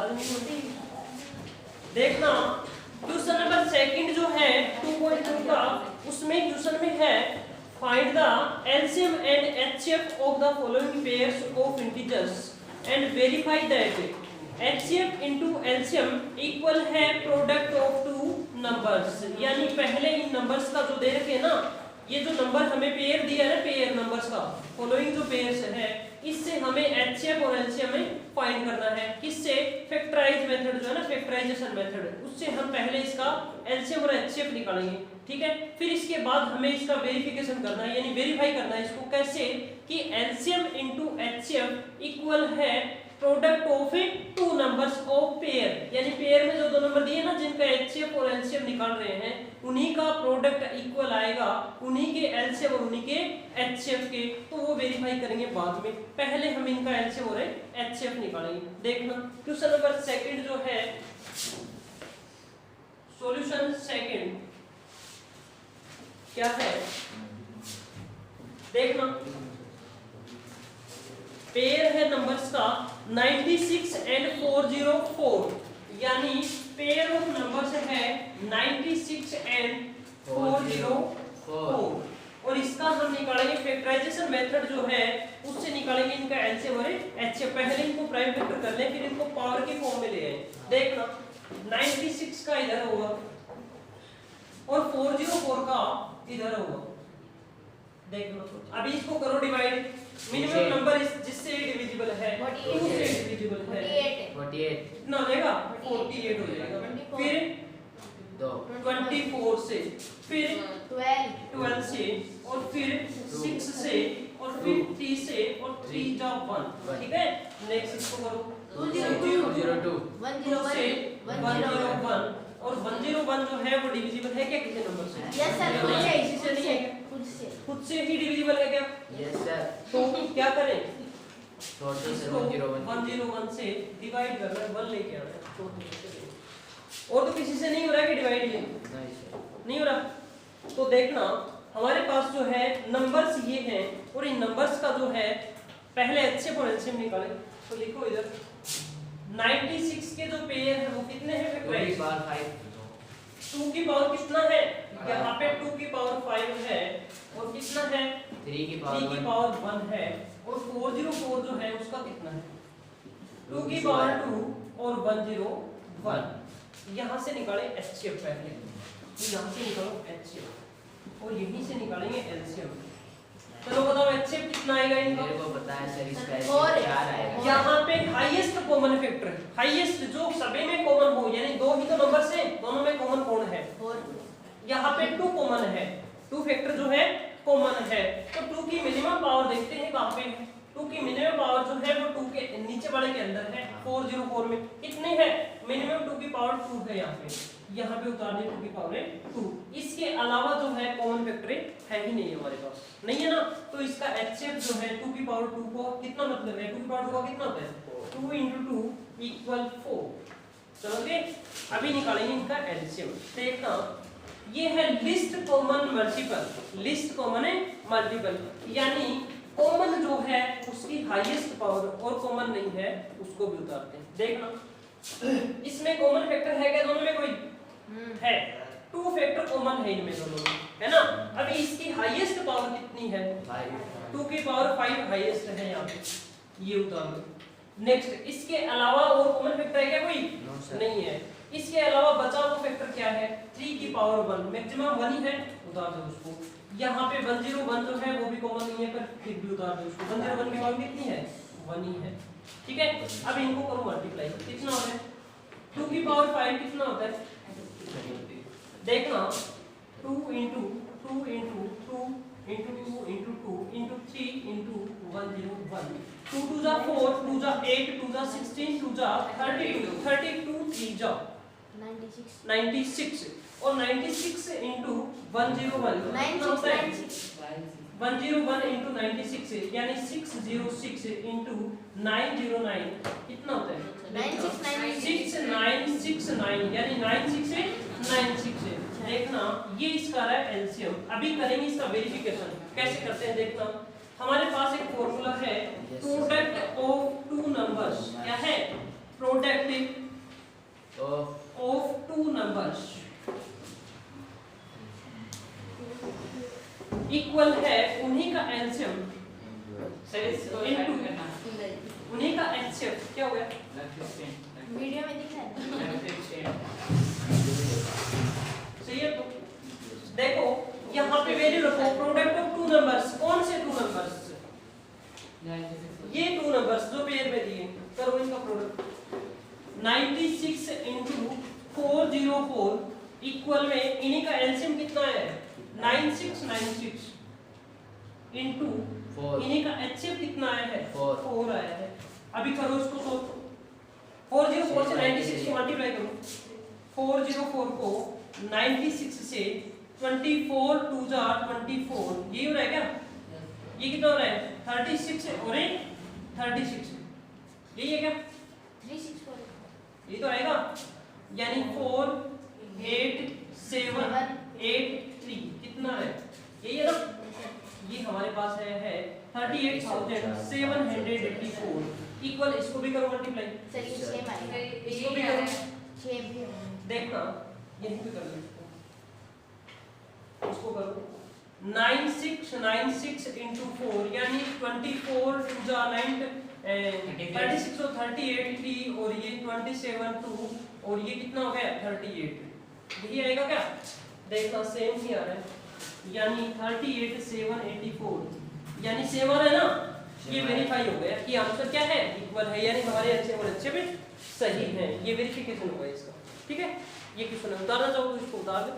आवाज नहीं होती। देखना क्वेश्चन नंबर सेकंड जो है 2.2 का, उसमें क्वेश्चन में है find the LCM and HCF of the following pairs of integers and verify that HCF into LCM equal है प्रोडक्ट ऑफ टू नंबर्स। यानी पहले इन नंबर्स का जो दे रखे ना, ये जो नंबर हमें पेयर दिया है ना, पेयर नंबर्स का फॉलोइंग जो पेयर्स है, इससे हमें एचसीएफ और एलसीएम में फाइंड करना है। किससे? फैक्टराइज मेथड जो है ना, फैक्टराइजेशन मेथड, उससे हम पहले इसका एलसीएम और एचसीएफ निकालेंगे। ठीक है, फिर इसके बाद हमें इसका वेरिफिकेशन करना है, यानी वेरीफाई करना है इसको। कैसे? कि एलसीएम इनटू एचसीएफ इक्वल है product of two numbers of pair. यानी पेयर में जो दो नंबर दिए ना, जिनका एचसीएफ और एलसीएम निकाल रहे हैं, उन्हीं का प्रोडक्ट इक्वल आएगा उन्हीं के एलसीएम और उन्हीं के एचसीएफ के। तो वो वेरीफाई करेंगे बाद में, पहले हम इनका एलसीएम और एचसीएफ निकालेंगे। देखना क्वेश्चन नंबर सेकंड जो है, सॉल्यूशन सेकंड क्या है? देखना पेयर है नंबर्स का 96 एंड 404, यानी पेयर ऑफ नंबर्स है 96 एंड 404, और इसका हम निकालेंगे फैक्टराइजेशन मेथड जो है, उससे निकालेंगे इनका एलसीएम और एचसीएफ। पहले इनको प्राइम फैक्टर कर लें, फिर इनको पावर के फॉर्म में ले आए। देखना 96 का इधर होगा और 404 का इधर होगा। देख लो, अभी इसको करो डिवाइड। मिनिमम नंबर जिससे डिविजिबल है 2 से डिविजिबल है 48 कितना हो जाएगा? 48 हो जाएगा। फिर 24 से, फिर 12 से, और फिर 6 से, और फिर 3 से, और 3 जा 1। ठीक है, नेक्स्ट इसको करो 202 1 से 101, और 101 जो है वो डिविजिबल है क्या किसी नंबर से? यस सर, खुद से ही डिविजिबल है क्या? Yes sir. तो क्या करें? टोटल से 101 से डिवाइड करना है, 1 लेके आना है टोटल। और तो किसी से नहीं हो रहा है कि डिवाइड ये नहीं हो रहा। तो देखना हमारे पास जो है नंबर्स ये हैं, और इन नंबर्स का जो है पहले एचसीएफ और एलसीएम निकालें। तो लिखो इधर 96 के जो पेयर है वो कितने हैं? फैक्टराइज 2 की पावर कितना है? यहाँ पे 2 की पावर 5 है, और कितना है? 3 की 3 की पावर 1 है, और 404 जो है उसका कितना है? 2 की पावर 2 और 101। यहाँ से निकालें एचसीएफ पहले, तो यहाँ से निकालो एचसीएफ, और यहीं से निकालेंगे एलसीएम। चलो बताओ एचसीएफ कितना आएगा इनका? मेरे को पता है सर, इसका और 4 आएगा। यहाँ पे हाईएस्ट कॉमन फैक्टर, हाईएस्ट जो सभी में कॉमन हो, यानी दो ही तो नंबर्स हैं, दोनों में कॉमन कौन है? यहाँ पे 2 कॉमन है, 2 फैक्टर जो है कॉमन है। तो 2 की मिनिमम पावर देखते हैं कहाँ पे है। 2 की मिनिमम पावर जो है वो 2 के नीचे वाले के अंदर है। 404 में कितनी है? मिनिमम 2 की पावर 2 है। यहाँ पे उतारने 2 की पावर 2। इसके अलावा जो है कॉमन फैक्टर है ही नहीं हमारे पास, नहीं है ना। तो इसका एचसीएफ जो है 2 की पावर 2 को कितना मतलब है? 2 की पावर 2 का कितना होता है? 2 × 2 = 4। चलोगे, अभी निकालेंगे इनका एलसीएम। देखना ये है list common multiple, list common है मल्टीपल, यानी कॉमन जो है उसकी हाईएस्ट पावर, और कॉमन नहीं है उसको भी उतारते हैं। देखना इसमें कॉमन फैक्टर है क्या दोनों में? कोई है, 2 फैक्टर कॉमन है इनमें दोनों में, है ना। अभी इसकी हाईएस्ट पावर कितनी है? 2 की पावर 5 हाईएस्ट है यहाँ पे, ये उतार दो। नेक्स्ट इसके अलावा और कॉमन फैक्टर है क्या? कोई नहीं है। इसके अलावा बचा हुआ फैक्टर क्या है? 3 की पावर 1, मैक्सिमम 1 ही है, उतार दो उसको। यहाँ पे 101 जो है वो भी कॉमन नहीं है, पर फिर भी उतार दो उसको। 101 की पावर कितनी है? 1 ही है। ठीक है, अब इनको करो मल्टीप्लाई, कितना होता है? 2 की पावर 5 कितना होता है? देखना 2 × 2 × 2 × 2 × 2 × 2 × 3 × 101। 2 2 जा 4, 2 जा 8, 2 जा 16, 2 जा 32, 32 3 जा 96, और 96 × 101 101 × 96, यानी 606 × 909 कितना होता है? 6969, यानी 96 से 96। देखना ये इसका है एलसीएम। अभी करेंगे इसका वेरिफिकेशन, कैसे करते हैं देखना। हमारे पास एक फॉर्मूला है प्रोडक्ट ऑफ टू नंबर्स। क्या है? प्रोडक्ट HCF क्या हो गया? वीडियो में दिख रहा है। सही है। तो देखो यहाँ पे वैल्यू रखो प्रोडक्ट ऑफ टू नंबर्स। कौन से टू नंबर्स? ये टू नंबर्स जो पेयर में दिए, करो इनका प्रोडक्ट। 96 into 404 इक्वल में इन्हीं का एलसीएम कितना है? 9696 into इन्हीं का एचसीएफ कितना आया है? 4 आया है। अभी करो इसको सोल्व। 404 से 96 को मल्टीप्लाई करो। 404 को 96 से 24 2 जा 24, ये हो रहा है क्या? ये कितना हो रहा है? 36 और 36, यही है क्या? 364 ये तो आएगा, यानी 4 8 7 8 3 कितना है? यही है ना? ये हमारे पास है 38,784 इक्वल, इसको भी करो मल्टीप्लाई। सर ये सेम आएगा। इसको भी करो, 6 भी है। देखना यहीं पे कर लो इसको करो। 9696 into 4 यानी 24 2 जा 9 36 और 38 3 और ये 27 2 और ये कितना हो गया? 38, यही आएगा क्या? देखना सेम ही आ रहा है, यानी 38 784 यानी 7 है ना? ये वेरीफाई हो गया कि आंसर क्या है? इक्वल है, यानी हमारे अच्छे में सही है। ये वेरिफिकेशन होगा इसका, ठीक है? ये क्वेश्चन है, उतारना चाहो तो इसको उतार दो।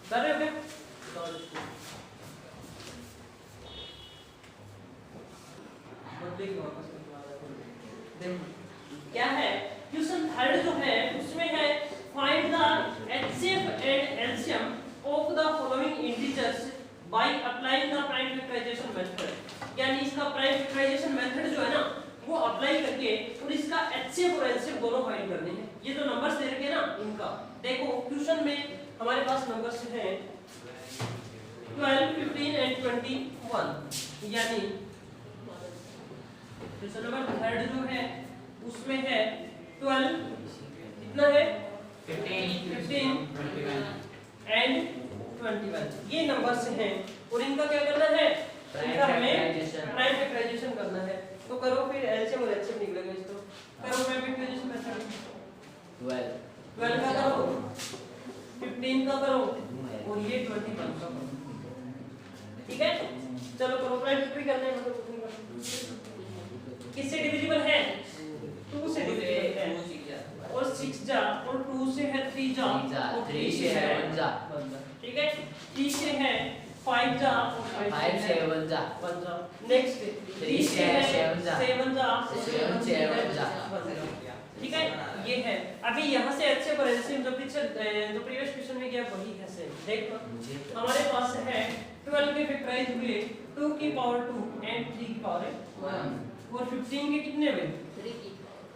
उतार रहे हो क्या? उतार दो। वापस देखो क्या है क्वेश्चन थर्ड जो है उसमें है find the HCF and LCM of the following integers by applying the prime factorization method. यानी इसका प्राइम फैक्टराइजेशन मेथड जो है ना वो अप्लाई करके और इसका एचसीएफ और एलसीएम दोनों फाइंड करने हैं। ये जो नंबर्स दे रखे हैं ना इनका देखो क्वेश्चन में हमारे पास नंबर्स हैं 12 15 एंड 21, यानी क्वेश्चन नंबर थर्ड जो है उसमें है 12 कितना है 15 एंड 21, ये नंबर्स हैं और इनका क्या करना है? इनका हमें प्राइम फैक्टराइजेशन करना है। तो करो फिर एलसीएम और एचसीएफ निकलेगा इसको। करो प्राइम फैक्टराइजेशन मेथड 12 का करो, 15 का करो और ये 21 का करो, ठीक है? चलो करो प्राइम फैक्टरी करने में मतलब किससे डिविजिबल है? 2 से डिविजिबल है और 6 जा और 2 से है 3 जा और 3 से है 1 जा, ठीक है? 3 से है 5 जा और 5 से 1 जा। नेक्स्ट 3 से है 7 जा 7 से 1 जा, ठीक है? ये है। अभी यहाँ से अच्छे पर एलसीएम जो प्रीवियस क्वेश्चन में गया वही है सेम। देखो हमारे पास है 12 के फैक्टराइज हुए 2 की पावर 2 एंड 3 की पावर 1 और 15 के कितने हुए?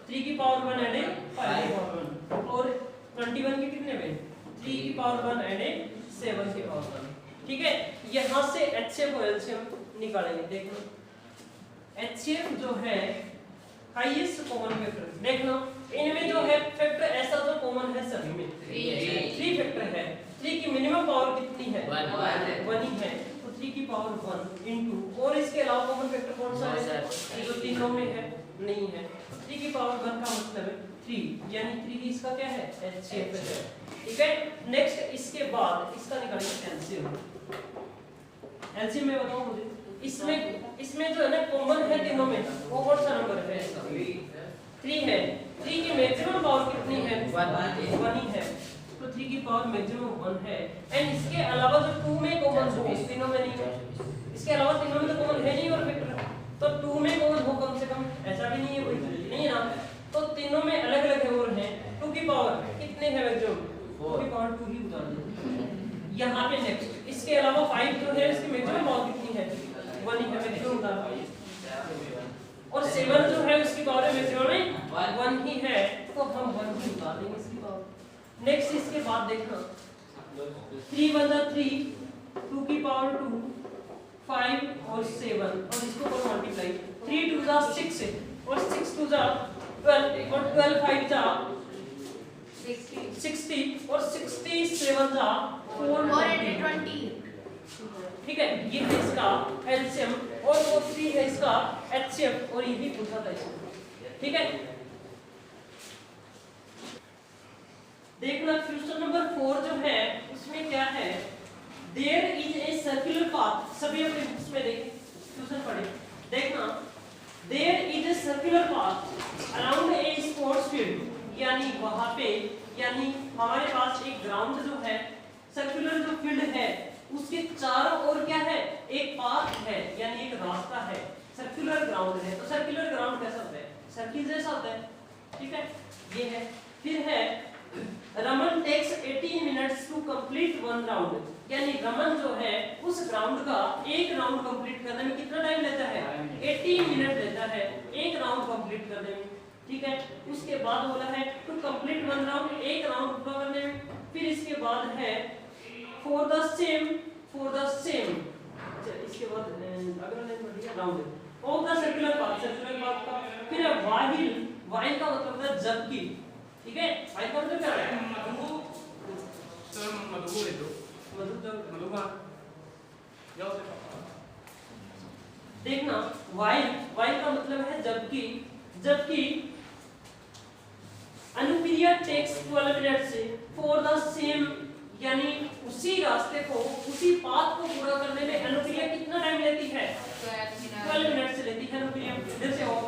3 की पावर 1 एंड 5 की पावर 1 और 21 के कितने हुए? 3 की पावर 1 एंड 7 की पावर 1, ठीक है? यहाँ से एचसीएफ और एलसीएम निकालेंगे। देखो एचसीएफ जो है हाईएस्ट कॉमन फैक्टर, देखना इनमें जो है फैक्टर ऐसा जो कॉमन है सभी में 3 फैक्टर है। 3 की मिनिमम पावर कितनी है? 1 ही है, तो 3 की पावर 1 इनटू और इसके अलावा कॉमन फैक्टर कौन सा है? ये जो तीनों में है नहीं है। 3 की पावर 1 का मतलब है 3, यानी 3 इसका क्या है? एचसीएफ है, ठीक है? नेक्स्ट इसके बाद इसका निकालेंगे एलसीएम। एलसीएम में बताओ मुझे, इसमें जो है ना कॉमन है तीनों में, वो कौन सा नंबर है? 3 है। 3 की मैक्सिमम पावर कितनी है? 1 ही है, तो 3 की पावर मैक्सिमम 1 है। एंड इसके अलावा जो 2 में कॉमन हो तीनों में नहीं है, इसके अलावा तीनों में तो कॉमन है नहीं और फैक्टर, तो 2 में कॉमन हो कम से कम, ऐसा भी नहीं है कोई, नहीं है ना? तो तीनों में अलग अलग है और हैं। 2 की पावर कितने है मैक्सिमम? 2 की पावर 2 ही उतार दो यहाँ पे। नेक्स्ट इसके अलावा 5 जो है इसकी मैक्सिमम पावर कितनी है? 1 ही है, मैक्सिमम उतार दो। और 7 जो है उसकी पावर मैक्सिमम में 1 ही है, तो हम 1 ही उतार देंगे इसकी पावर। नेक्स्ट इसके बाद देखना 3 1 3, 2 की पावर 2, 5 और 7 और इसको करो मल्टीप्लाई। 3 2 जा 6 और 6 2 जा 12 और 12 5 जा 60 और 67 जा 420, ठीक है? ये है इसका एलसीएम और वो 3 है इसका एचसीएफ और ये भी पूछा था इसमें। ठीक है। देखना क्वेश्चन नंबर 4 जो है उसमें क्या है, there is a circular path, सभी अपने बुक्स में देखें, क्वेश्चन पढ़े, देखना there is a circular path around a sports field, यानी वहां पे, यानी हमारे पास एक ग्राउंड जो है, सर्कुलर जो फील्ड है उसके चारों ओर क्या है, एक पाथ है, यानी एक रास्ता है, सर्कुलर ग्राउंड है। तो सर्कुलर ग्राउंड कैसा होता है, सर्किल जैसा होता है, ठीक है, ये है। फिर है Raman takes 18 minutes to complete one round, यानी रमन जो है उस ग्राउंड का एक राउंड कंप्लीट करने में कितना टाइम लेता है, 18 मिनट लेता है एक राउंड कंप्लीट करने में, ठीक है। उसके बाद बोला है टू कंप्लीट वन राउंड, एक राउंड पूरा करने में। फिर इसके बाद है फॉर द सेम, इसके बाद अगला लाइन बढ़िया round of the circular path, circular path का। फिर है वाइल का मतलब है जबकि, ठीक है, वाइल का मतलब क्या है, मधु सर मधु ले दो मधु का जाओ से देखना वाइल का मतलब है जबकि अनुक्रिया टेक्स 12 मिनट से फॉर द सेम, यानी उसी रास्ते को, उसी पाथ को पूरा करने में अनुक्रिया कितना टाइम लेती है, 12 मिनट से लेती है अनुक्रिया। इधर से आओ,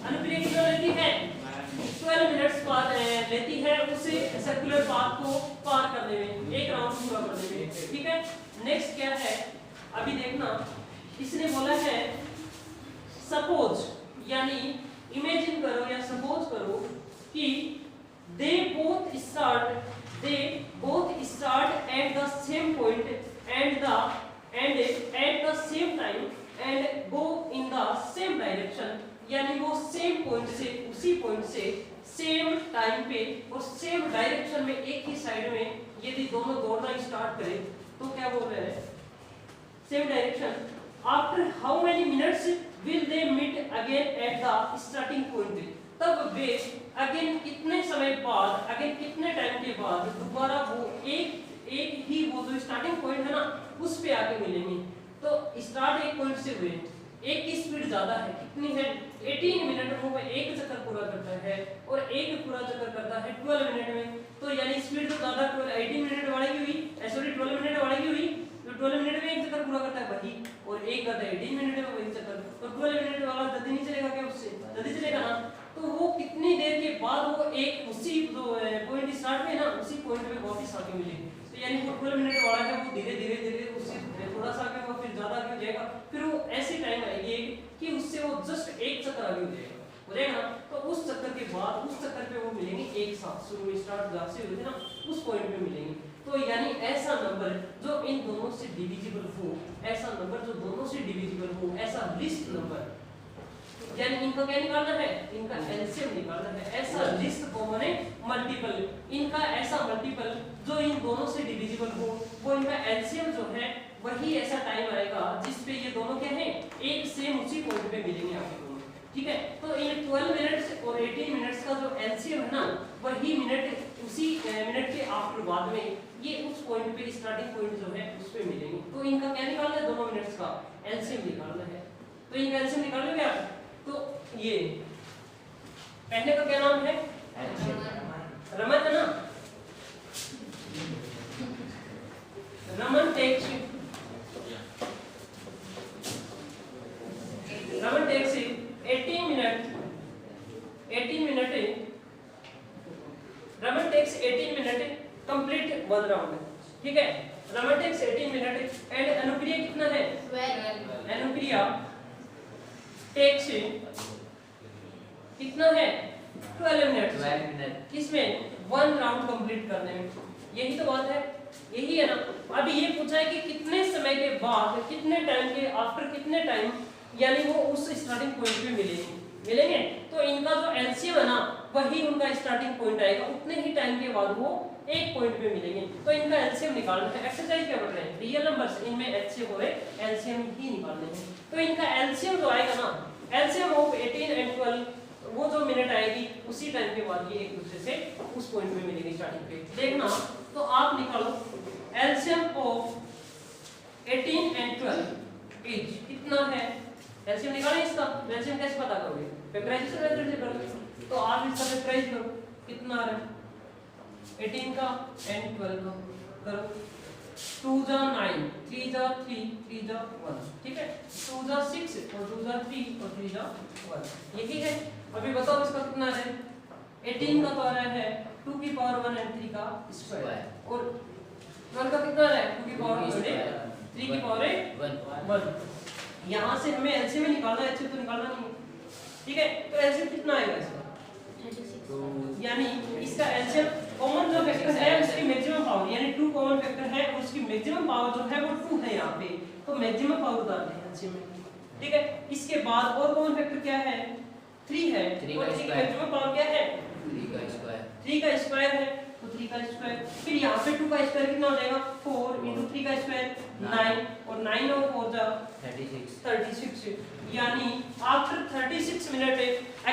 अनुक्रिया कितना लेती है, 12 मिनट्स पार लेती है उसे सर्कुलर पाथ को पार करने में, एक राउंड पूरा करने में, ठीक है। नेक्स्ट क्या है, अभी देखना, इसने बोला है सपोज, यानी इमेजिन करो या सपोज करो कि they both start at the same point and at the same time and go in the same direction, यानी वो सेम पॉइंट से, उसी पॉइंट से सेम टाइम पे और सेम डायरेक्शन में, एक ही साइड में यदि दोनों दौड़ना स्टार्ट करें तो क्या बोल रहे हैं, same direction, after how many minutes will they meet again at the starting point, तब वे अगेन कितने समय बाद, अगेन कितने टाइम के बाद दोबारा वो एक ही वो जो स्टार्टिंग पॉइंट है ना उस पे आके मिलेंगे। तो स्टार्ट एक पॉइंट से हुए, एक की स्पीड ज्यादा है, कितनी है, 18 मिनट में वो एक चक्कर पूरा करता है और एक पूरा चक्कर करता है 12 मिनट में, तो यानी स्पीड तो ज्यादा 18 मिनट वाले की हुई, सॉरी 12 मिनट वाले की हुई, तो 12 मिनट में एक चक्कर पूरा करता है वही, और एक करता है 18 मिनट में वही चक्कर, तो 12 मिनट वाला जल्दी नहीं चलेगा क्या, उससे जल्दी चलेगा ना। तो वो कितनी देर के बाद वो एक उसी जो पॉइंट स्टार्ट में ना उसी पॉइंट पे वापस आके मिलेगी, तो यानी वो 12 मिनट वाला है वो धीरे धीरे उससे थोड़ा सा आगे, वो फिर ज्यादा आगे हो जाएगा, फिर वो ऐसी टाइम आएगी कि उससे वो जस्ट एक चक्कर आगे हो जाएगा ना, तो उस चक्कर के बाद उस चक्कर पे वो मिलेंगे एक साथ, शुरू में स्टार्ट जहाँ से हुए थे ना उस पॉइंट पे मिलेंगे। तो यानी ऐसा नंबर जो इन दोनों से डिविजिबल हो, ऐसा नंबर जो दोनों से डिविजिबल हो, ऐसा लिस्ट नंबर, यानी इनका क्या निकालना है, इनका एलसीएम निकालना है। ऐसा लिस्ट कॉमन है मल्टीपल, इनका ऐसा मल्टीपल जो इन दोनों से डिविजिबल हो, वो इनका एलसीएम जो है वही ऐसा टाइम आएगा जिस पे ये दोनों क्या है, एक सेम उसी पॉइंट पे मिलेंगे आपको दोनों, ठीक है। तो इन 12 मिनट्स और 18 मिनट्स का जो एलसीएम है ना, वही मिनट उसी मिनट के आफ्टर बाद में ये उस पॉइंट पे, स्टार्टिंग पॉइंट जो है उस पे मिलेंगे। तो इनका क्या निकालना है, दोनों मिनट्स का एलसीएम निकालना है। तो इनका एलसीएम निकाल लोगे आप, तो ये पहले का क्या नाम है, रमन है ना, Raman takes 18 minute, Raman takes 18 minute complete one round, ठीक है। रमन टेक्स 18 मिनट एंड अनुक्रिया कितना है, 12, अनुक्रिया टेक्स कितना है, 12 मिनट, किसमें, वन राउंड कंप्लीट करने में, यही तो बात है, यही है ना। अब ये पूछा है कि कितने समय के बाद, कितने टाइम के आफ्टर, कितने टाइम, यानी वो उस स्टार्टिंग पॉइंट पे मिलेंगे। तो इनका जो एलसीएम है ना वही उनका स्टार्टिंग पॉइंट आएगा, उतने ही टाइम के बाद वो एक पॉइंट पे मिलेंगे। तो इनका एलसीएम निकालना है। एक्सरसाइज क्या बोल रहे हैं, रियल नंबर्स, इनमें एचसीएफ हो रहे, एलसीएम ही निकालने हैं। तो इनका एलसीएम जो आएगा ना, एलसीएम ऑफ 18 एंड 12, वो जो मिनट आएगी उसी टाइम के बाद ये एक दूसरे से उस पॉइंट पे मिलेंगे स्टार्टिंग पे। देखना, तो आप निकालो एलसीएम ऑफ 18 एंड 12 इज कितना है, एलसीएम निकालें इसका। एलसीएम कैसे फैक्टराइजेशन मेथड से करोगे तो आप इसका फैक्टराइज करो, कितना आ रहा है 18 का एंड 12 का करो, 2 जा 9, 3 जा 3, 3 जा 1, ठीक है, 2 जा 6 और 2 जा 3 और 3 जा 1, यही है। अभी बताओ इसका कितना आ रहा है 18 का तो आ रहा है 2 की पावर 1 एंड 3 का स्क्वायर और 1 का कितना आ रहा है 2 की पावर 1 3 की पावर 1। यहाँ से हमें एलसीएम में निकालना है, एलसीएम तो निकालना नहीं है, ठीक है, तो एलसीएम कितना आएगा इसका, यानी इसका एलसीएम कॉमन जो फैक्टर है उसकी मैक्सिमम पावर यानी 2 कॉमन फैक्टर है और उसकी मैक्सिमम पावर जो है वो 2 है यहाँ पे, तो मैक्सिमम पावर डालते हैं एलसीएम में, ठीक है। इसके बाद और कॉमन फैक्टर क्या है 3 है और 3 की मैक्सिमम पावर क्या है 3 का स्क्वायर है, तो 3 का स्क्वायर, फिर यहाँ पे 2 का स्क्वायर कितना हो जाएगा 4 * 3 का स्क्वायर 9 और 9 और 4 जा 36, यानी आफ्टर 36 मिनट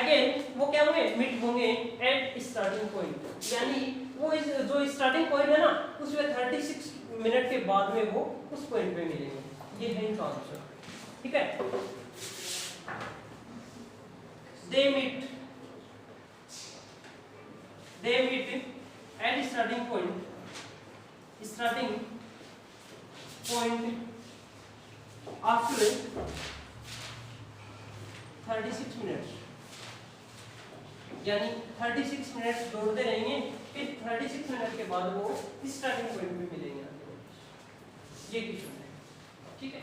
अगेन वो क्या होंगे मीट होंगे एट स्टार्टिंग पॉइंट, यानी वो जो स्टार्टिंग पॉइंट है ना उसमें 36 मिनट के बाद में वो उस पॉइंट पे मिलेंगे, ये है इनका आंसर, ठीक है। They meet at starting point after 36 minutes, यानी 36 मिनट्स दौड़ते रहेंगे, फिर 36 मिनट के बाद वो स्टार्टिंग पॉइंट पे मिलेंगे, ये क्वेश्चन है, ठीक है।